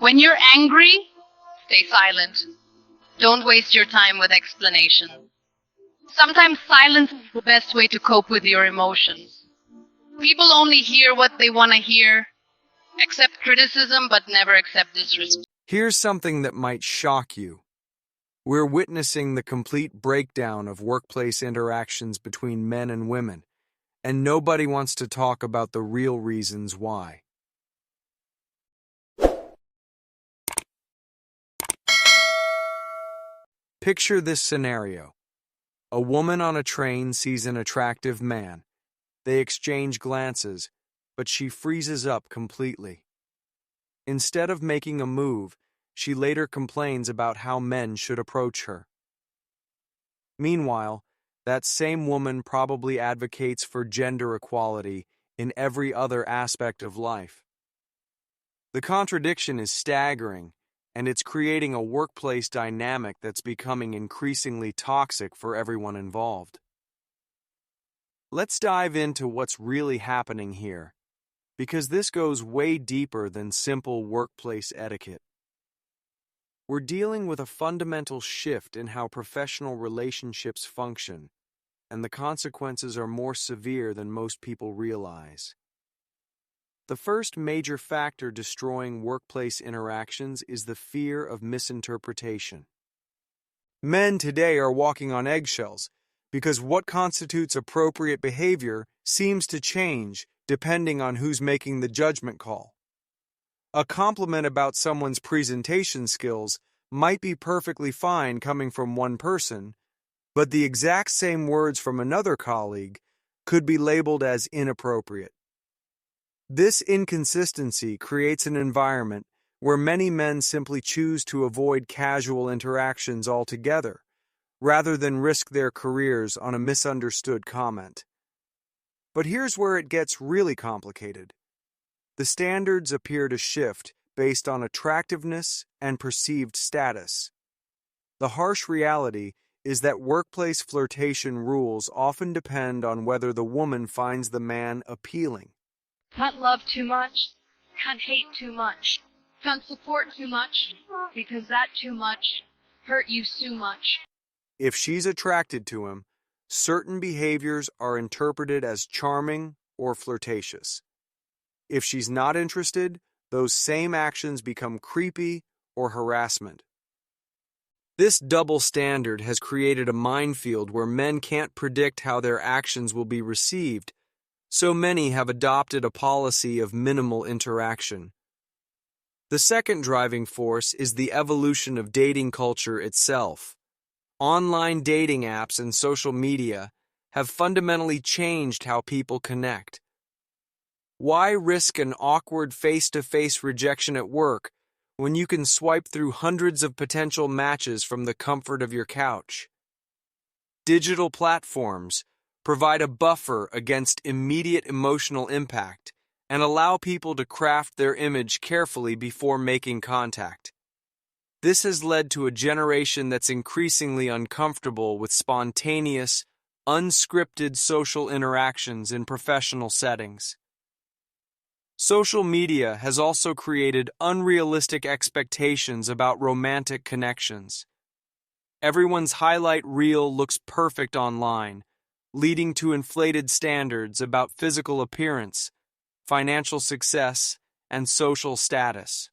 When you're angry, stay silent. Don't waste your time with explanation. Sometimes silence is the best way to cope with your emotions. People only hear what they want to hear, accept criticism, but never accept disrespect. Here's something that might shock you. We're witnessing the complete breakdown of workplace interactions between men and women, and nobody wants to talk about the real reasons why. Picture this scenario. A woman on a train sees an attractive man. They exchange glances, but she freezes up completely. Instead of making a move, she later complains about how men should approach her. Meanwhile, that same woman probably advocates for gender equality in every other aspect of life. The contradiction is staggering, and it's creating a workplace dynamic that's becoming increasingly toxic for everyone involved. Let's dive into what's really happening here, because this goes way deeper than simple workplace etiquette. We're dealing with a fundamental shift in how professional relationships function, and the consequences are more severe than most people realize. The first major factor destroying workplace interactions is the fear of misinterpretation. Men today are walking on eggshells because what constitutes appropriate behavior seems to change depending on who's making the judgment call. A compliment about someone's presentation skills might be perfectly fine coming from one person, but the exact same words from another colleague could be labeled as inappropriate. This inconsistency creates an environment where many men simply choose to avoid casual interactions altogether, rather than risk their careers on a misunderstood comment. But here's where it gets really complicated. The standards appear to shift based on attractiveness and perceived status. The harsh reality is that workplace flirtation rules often depend on whether the woman finds the man appealing. Can't love too much, can't hate too much, can't support too much, because that too much hurt you so much. If she's attracted to him, certain behaviors are interpreted as charming or flirtatious. If she's not interested, those same actions become creepy or harassment. This double standard has created a minefield where men can't predict how their actions will be received, so many have adopted a policy of minimal interaction. The second driving force is the evolution of dating culture itself. Online dating apps and social media have fundamentally changed how people connect. Why risk an awkward face-to-face rejection at work when you can swipe through hundreds of potential matches from the comfort of your couch? Digital platforms provide a buffer against immediate emotional impact and allow people to craft their image carefully before making contact. This has led to a generation that's increasingly uncomfortable with spontaneous, unscripted social interactions in professional settings. Social media has also created unrealistic expectations about romantic connections. Everyone's highlight reel looks perfect online, leading to inflated standards about physical appearance, financial success, and social status.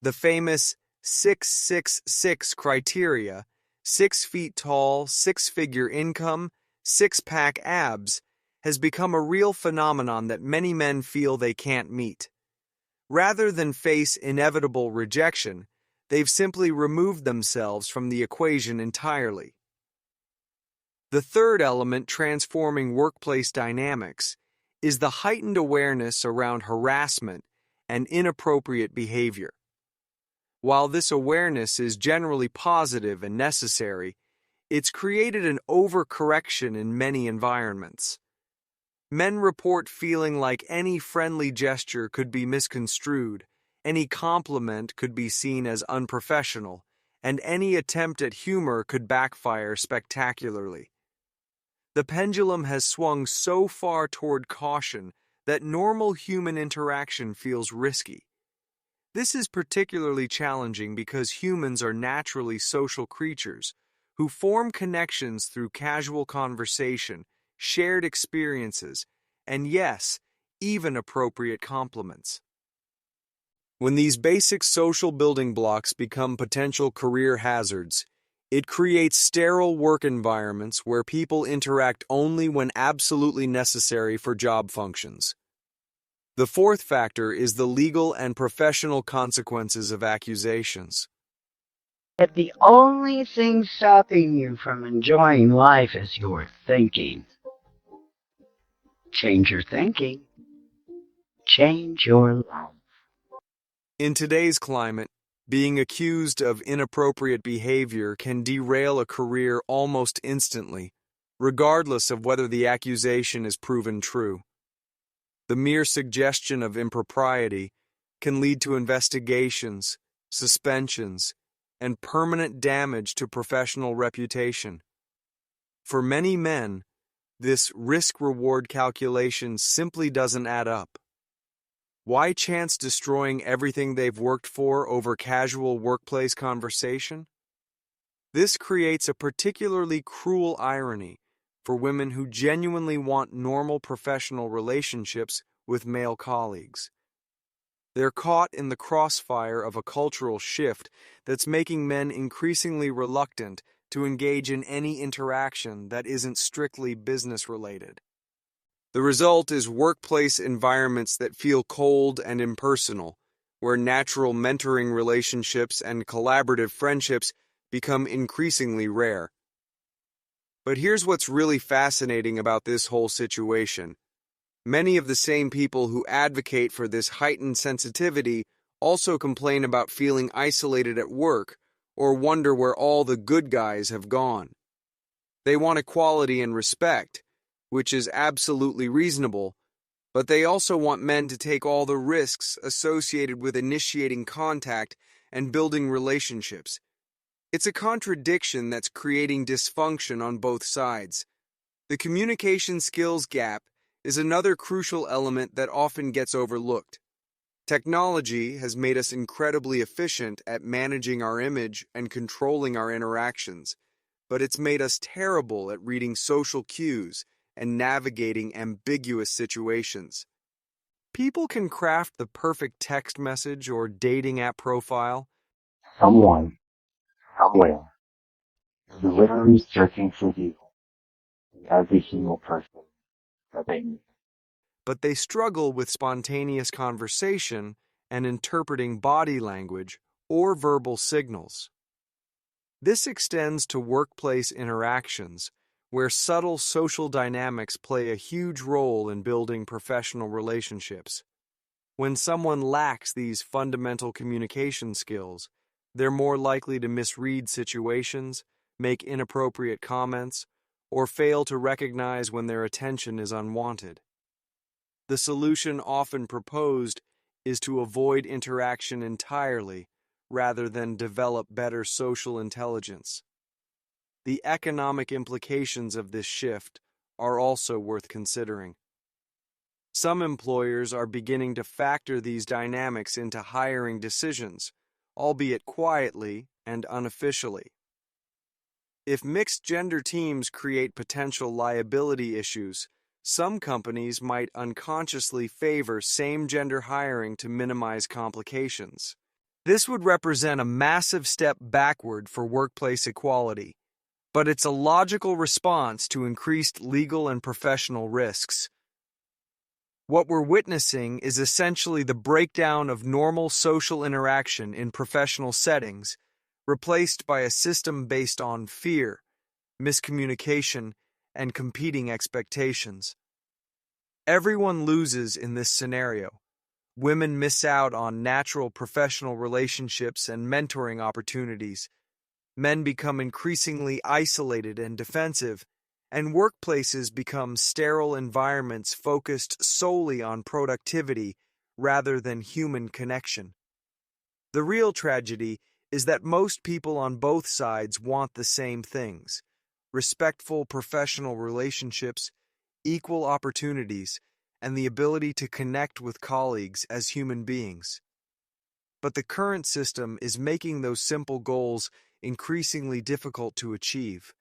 The famous 666 criteria, 6 feet tall, 6-figure income, 6-pack abs, has become a real phenomenon that many men feel they can't meet. Rather than face inevitable rejection, they've simply removed themselves from the equation entirely. The third element transforming workplace dynamics is the heightened awareness around harassment and inappropriate behavior. While this awareness is generally positive and necessary, it's created an overcorrection in many environments. Men report feeling like any friendly gesture could be misconstrued, any compliment could be seen as unprofessional, and any attempt at humor could backfire spectacularly. The pendulum has swung so far toward caution that normal human interaction feels risky. This is particularly challenging because humans are naturally social creatures who form connections through casual conversation, shared experiences, and yes, even appropriate compliments. When these basic social building blocks become potential career hazards, it creates sterile work environments where people interact only when absolutely necessary for job functions. The fourth factor is the legal and professional consequences of accusations. If the only thing stopping you from enjoying life is your thinking, change your thinking, change your life. In today's climate, being accused of inappropriate behavior can derail a career almost instantly, regardless of whether the accusation is proven true. The mere suggestion of impropriety can lead to investigations, suspensions, and permanent damage to professional reputation. For many men, this risk-reward calculation simply doesn't add up. Why chance destroying everything they've worked for over casual workplace conversation? This creates a particularly cruel irony for women who genuinely want normal professional relationships with male colleagues. They're caught in the crossfire of a cultural shift that's making men increasingly reluctant to engage in any interaction that isn't strictly business-related. The result is workplace environments that feel cold and impersonal, where natural mentoring relationships and collaborative friendships become increasingly rare. But here's what's really fascinating about this whole situation. Many of the same people who advocate for this heightened sensitivity also complain about feeling isolated at work or wonder where all the good guys have gone. They want equality and respect, which is absolutely reasonable, but they also want men to take all the risks associated with initiating contact and building relationships. It's a contradiction that's creating dysfunction on both sides. The communication skills gap is another crucial element that often gets overlooked. Technology has made us incredibly efficient at managing our image and controlling our interactions, but it's made us terrible at reading social cues and navigating ambiguous situations. People can craft the perfect text message or dating app profile, Someone, somewhere, is literally searching for you in every single person that they meet. but they struggle with spontaneous conversation and interpreting body language or verbal signals. This extends to workplace interactions, where subtle social dynamics play a huge role in building professional relationships. When someone lacks these fundamental communication skills, they're more likely to misread situations, make inappropriate comments, or fail to recognize when their attention is unwanted. The solution often proposed is to avoid interaction entirely rather than develop better social intelligence. The economic implications of this shift are also worth considering. Some employers are beginning to factor these dynamics into hiring decisions, albeit quietly and unofficially. If mixed gender teams create potential liability issues, some companies might unconsciously favor same-gender hiring to minimize complications. This would represent a massive step backward for workplace equality, but it's a logical response to increased legal and professional risks. What we're witnessing is essentially the breakdown of normal social interaction in professional settings, replaced by a system based on fear, miscommunication, and competing expectations. Everyone loses in this scenario. Women miss out on natural professional relationships and mentoring opportunities. Men become increasingly isolated and defensive, and workplaces become sterile environments focused solely on productivity rather than human connection. The real tragedy is that most people on both sides want the same things: respectful professional relationships, equal opportunities, and the ability to connect with colleagues as human beings. But the current system is making those simple goals increasingly difficult to achieve,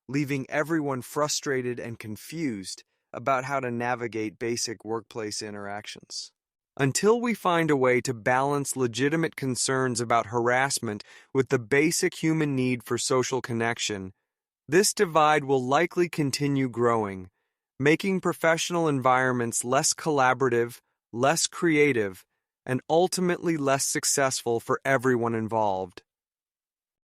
leaving everyone frustrated and confused about how to navigate basic workplace interactions. Until we find a way to balance legitimate concerns about harassment with the basic human need for social connection, this divide will likely continue growing, making professional environments less collaborative, less creative, and ultimately less successful for everyone involved.